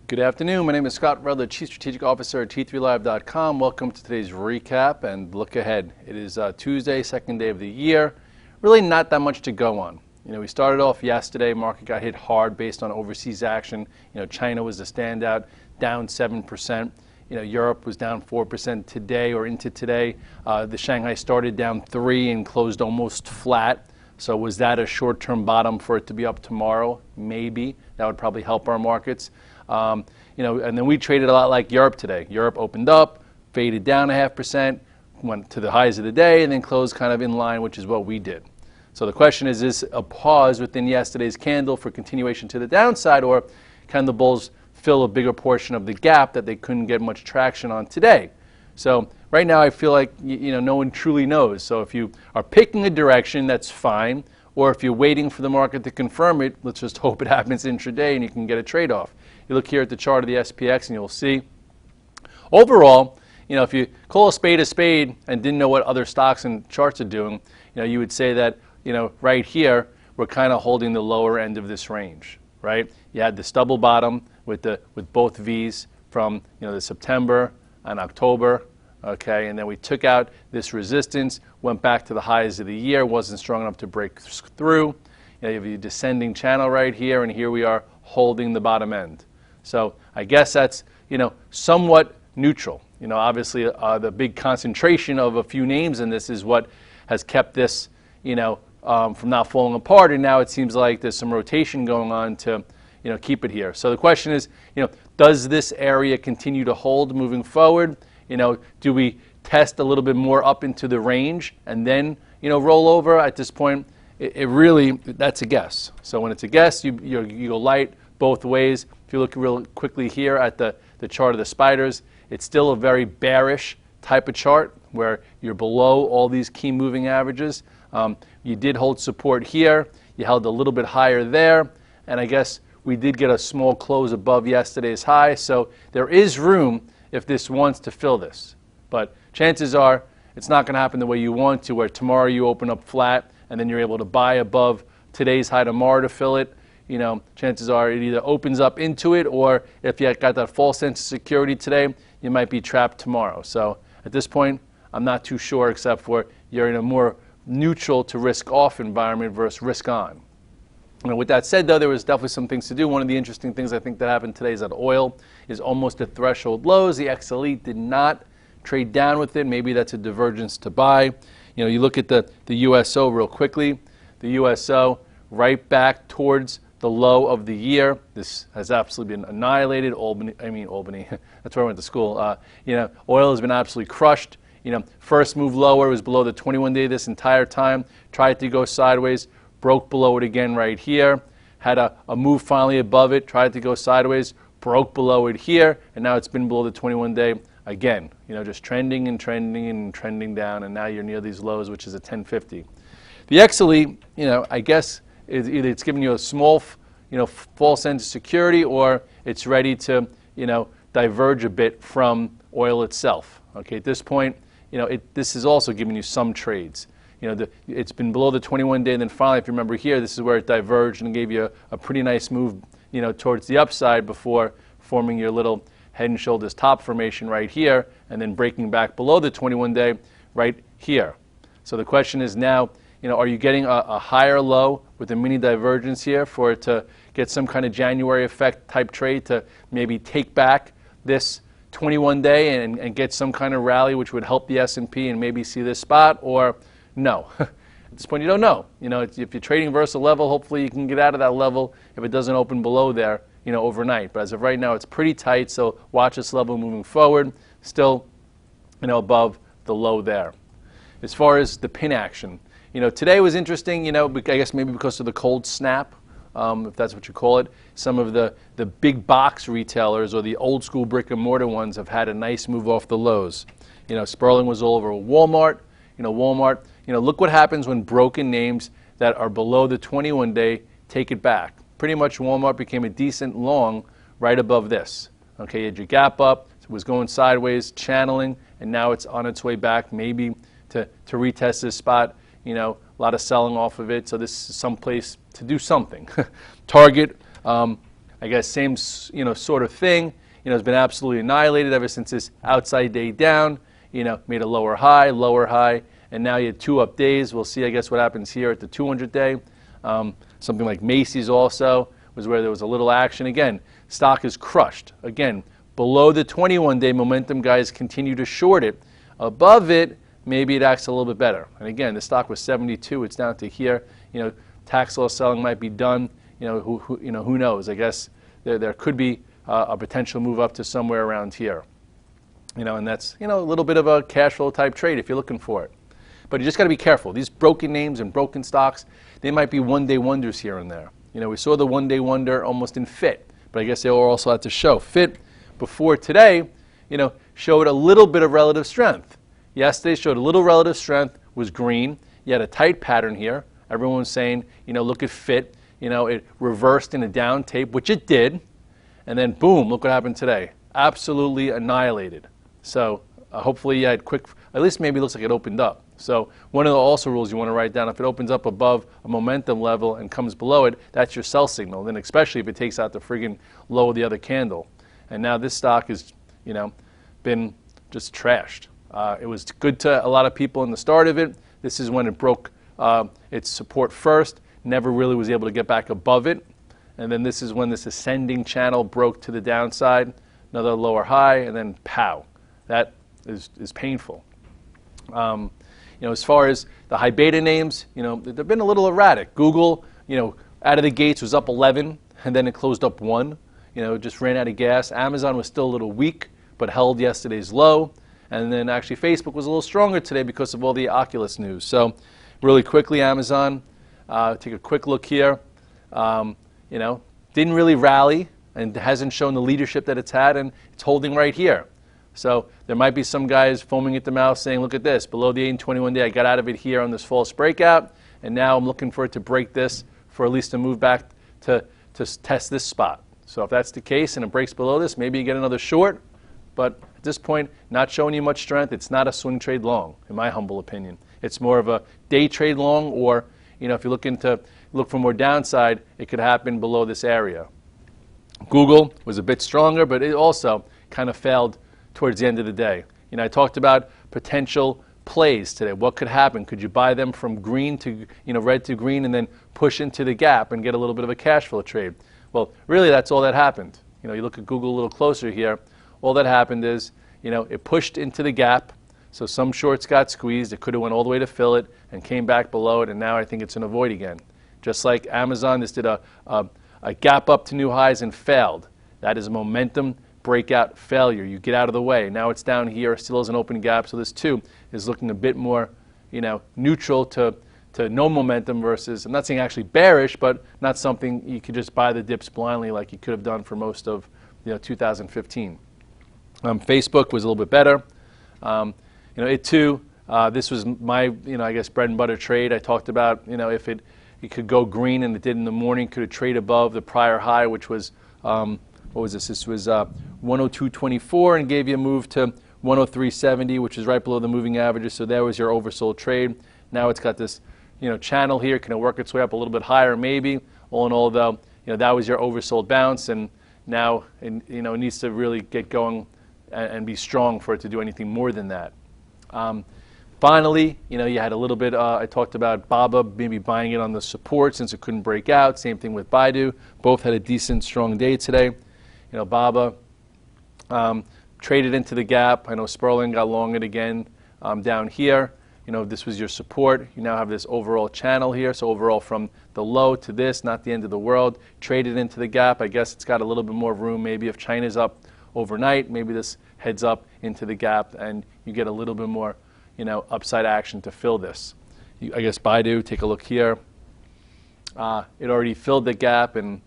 Good afternoon. My name is Scott Redler, Chief Strategic Officer at T3Live.com. Welcome to today's recap and look ahead. It is Tuesday, second day of the year. Really not that much to go on. We started off yesterday. Market got hit hard based on overseas action. China was the standout, down 7%. Europe was down 4% today or into today. The Shanghai started down 3 and closed almost flat. So was that a short-term bottom for it to be up tomorrow? Maybe. That would probably help our markets. And then we traded a lot like Europe today. Europe opened up, faded down 0.5%, went to the highs of the day, and then closed kind of in line, which is what we did. So the question is this a pause within yesterday's candle for continuation to the downside, or can the bulls fill a bigger portion of the gap that they couldn't get much traction on today? So right now I feel like no one truly knows. So if you are picking a direction, that's fine. Or if you're waiting for the market to confirm it, let's just hope it happens intraday and you can get a trade-off. You look here at the chart of the SPX and you'll see overall, if you call a spade and didn't know what other stocks and charts are doing, you would say that, right here, we're kind of holding the lower end of this range, right? You had the stubble bottom with both V's from, the September and October, okay? And then we took out this resistance, went back to the highs of the year, wasn't strong enough to break through. You have a descending channel right here, and here we are holding the bottom end. So I guess that's, somewhat neutral. Obviously the big concentration of a few names in this is what has kept this, from not falling apart. And now it seems like there's some rotation going on to, keep it here. So the question is, does this area continue to hold moving forward? Do we test a little bit more up into the range and then, roll over? At this point, it really, that's a guess. So when it's a guess, you go light both ways. If you look real quickly here at the chart of the spiders, it's still a very bearish type of chart where you're below all these key moving averages. You did hold support here. You held a little bit higher there. And I guess we did get a small close above yesterday's high. So there is room if this wants to fill this. But chances are it's not going to happen the way you want to, where tomorrow you open up flat and then you're able to buy above today's high tomorrow to fill it. Chances are it either opens up into it, or if you got that false sense of security today, you might be trapped tomorrow. So at this point, I'm not too sure, except for you're in a more neutral to risk off environment versus risk on. And with that said, though, there was definitely some things to do. One of the interesting things I think that happened today is that oil is almost at threshold lows. The XLE did not trade down with it. Maybe that's a divergence to buy. You look at the USO real quickly. The USO right back towards the low of the year. This has absolutely been annihilated. Albany, that's where I went to school. Oil has been absolutely crushed. First move lower was below the 21-day this entire time. Tried to go sideways, broke below it again right here. Had a move finally above it, tried to go sideways, broke below it here, and now it's been below the 21-day again. Just trending and trending and trending down, and now you're near these lows, which is a 1050. The XLE, I guess, either it's giving you a small, false sense of security, or it's ready to, diverge a bit from oil itself. Okay, at this point, this is also giving you some trades. It's been below the 21-day, and then finally, if you remember here, this is where it diverged and gave you a pretty nice move, towards the upside before forming your little head and shoulders top formation right here, and then breaking back below the 21-day right here. So the question is now, are you getting a higher low with a mini divergence here for it to get some kind of January effect type trade to maybe take back this 21-day and get some kind of rally which would help the S&P and maybe see this spot, or no? At this point, you don't know. If you're trading versus a level, hopefully you can get out of that level if it doesn't open below there, overnight. But as of right now, it's pretty tight, so watch this level moving forward. Still, above the low there. As far as the pin action, today was interesting, I guess maybe because of the cold snap, if that's what you call it. Some of the big box retailers or the old school brick and mortar ones have had a nice move off the lows. Sperling was all over Walmart. Walmart, look what happens when broken names that are below the 21-day take it back. Pretty much Walmart became a decent long right above this. Okay, you had your gap up, it was going sideways, channeling, and now it's on its way back, maybe to retest this spot. A lot of selling off of it, so this is some place to do something. Target, I guess same sort of thing. Has been absolutely annihilated ever since this outside day down. Made a lower high, and now you had 2 up days. We'll see, I guess, what happens here at the 200 day. Something like Macy's also was where there was a little action. Again, stock is crushed. Again, below the 21-day momentum, guys continue to short it. Above it, maybe it acts a little bit better. And again, the stock was 72. It's down to here. Tax loss selling might be done. Who knows? I guess there could be a potential move up to somewhere around here. And that's a little bit of a cash flow type trade if you're looking for it. But you just got to be careful. These broken names and broken stocks, they might be one-day wonders here and there. We saw the one-day wonder almost in FIT, but I guess they were also at the show. FIT before today, showed a little bit of relative strength. Yesterday showed a little relative strength, was green. You had a tight pattern here. Everyone was saying, look at FIT. It reversed in a down tape, which it did. And then boom, look what happened today. Absolutely annihilated. So hopefully you had at least maybe it looks like it opened up. So one of the also rules you want to write down, if it opens up above a momentum level and comes below it, that's your sell signal. Then especially if it takes out the friggin' low of the other candle. And now this stock has, been just trashed. It was good to a lot of people in the start of it. This is when it broke its support first, never really was able to get back above it. And then this is when this ascending channel broke to the downside, another lower high, and then pow. That is painful. As far as the high beta names, they've been a little erratic. Google, out of the gates was up 11, and then it closed up 1. Just ran out of gas. Amazon was still a little weak, but held yesterday's low. And then actually Facebook was a little stronger today because of all the Oculus news. So really quickly, Amazon, take a quick look here. Didn't really rally and hasn't shown the leadership that it's had, and it's holding right here. So there might be some guys foaming at the mouth saying, look at this, below the 8 and 21 day, I got out of it here on this false breakout, and now I'm looking for it to break this for at least a move back to test this spot. So if that's the case and it breaks below this, maybe you get another short, but at this point, not showing you much strength. It's not a swing trade long, in my humble opinion. It's more of a day trade long, or if you're looking to look for more downside, it could happen below this area. Google was a bit stronger, but it also kind of failed towards the end of the day. I talked about potential plays today. What could happen? Could you buy them from green to, red to green and then push into the gap and get a little bit of a cash flow trade? Well, really that's all that happened. You look at Google a little closer here. All that happened is, it pushed into the gap. So some shorts got squeezed. It could have went all the way to fill it and came back below it, and now I think it's in a void again. Just like Amazon, this did a gap up to new highs and failed. That is a momentum breakout failure. You get out of the way. Now it's down here, still has an open gap, so this too is looking a bit more, neutral to no momentum versus, I'm not saying actually bearish, but not something you could just buy the dips blindly like you could have done for most of 2015. Facebook was a little bit better. It too, this was my, I guess bread and butter trade. I talked about, if it could go green, and it did in the morning, could it trade above the prior high, which was, what was this? This was 102.24 and gave you a move to 103.70, which is right below the moving averages. So there was your oversold trade. Now it's got this, channel here. Can it work its way up a little bit higher? Maybe. All in all, though, that was your oversold bounce, and now it needs to really get going and be strong for it to do anything more than that. Finally, you had a little bit, I talked about BABA maybe buying it on the support since it couldn't break out. Same thing with BIDU. Both had a decent, strong day today. BABA traded into the gap. I know Sperling got long it again down here. This was your support. You now have this overall channel here. So overall from the low to this, not the end of the world. Traded into the gap. I guess it's got a little bit more room. Maybe if China's up overnight, maybe this heads up into the gap and you get a little bit more upside action to fill this. I guess BIDU, take a look here. It already filled the gap, and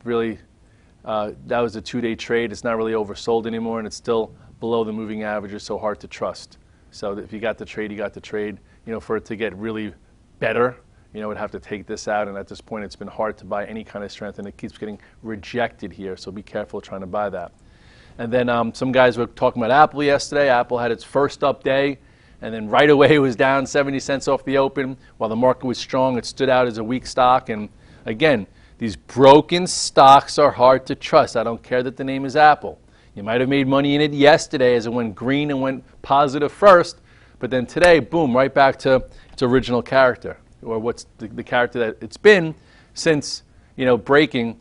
really that was a 2-day trade. It's not really oversold anymore, and it's still below the moving averages, so hard to trust. So if you got the trade, you got the trade. For it to get really better, would have to take this out, and at this point it's been hard to buy any kind of strength, and it keeps getting rejected here, so be careful trying to buy that. And then some guys were talking about Apple yesterday. Apple had its first up day, and then right away it was down 70 cents off the open. While the market was strong, it stood out as a weak stock, and Again, these broken stocks are hard to trust. I don't care that the name is Apple. You might have made money in it yesterday as it went green and went positive first, but then today, boom, right back to its original character, or what's the character that it's been since, breaking,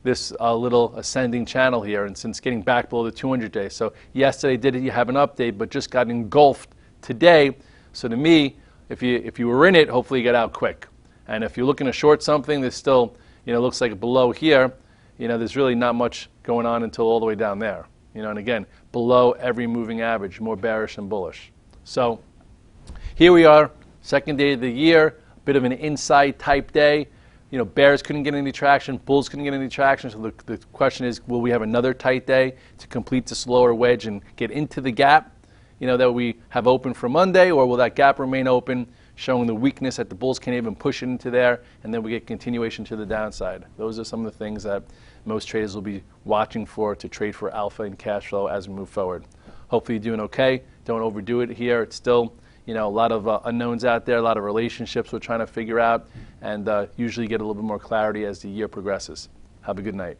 this little ascending channel here, and since getting back below the 200 day. So yesterday did you have an update, but just got engulfed today. So to me, if you were in it, hopefully you get out quick. And if you're looking to short something, there's still, looks like below here, there's really not much going on until all the way down there. And again, below every moving average, more bearish than bullish. So here we are, second day of the year, a bit of an inside type day. Bears couldn't get any traction, bulls couldn't get any traction. So the question is, will we have another tight day to complete this lower wedge and get into the gap, that we have open for Monday, or will that gap remain open, showing the weakness that the bulls can't even push it into there, and then we get continuation to the downside? Those are some of the things that most traders will be watching for to trade for alpha and cash flow as we move forward. Hopefully you're doing okay. Don't overdo it here. It's still, a lot of unknowns out there, a lot of relationships we're trying to figure out, and usually get a little bit more clarity as the year progresses. Have a good night.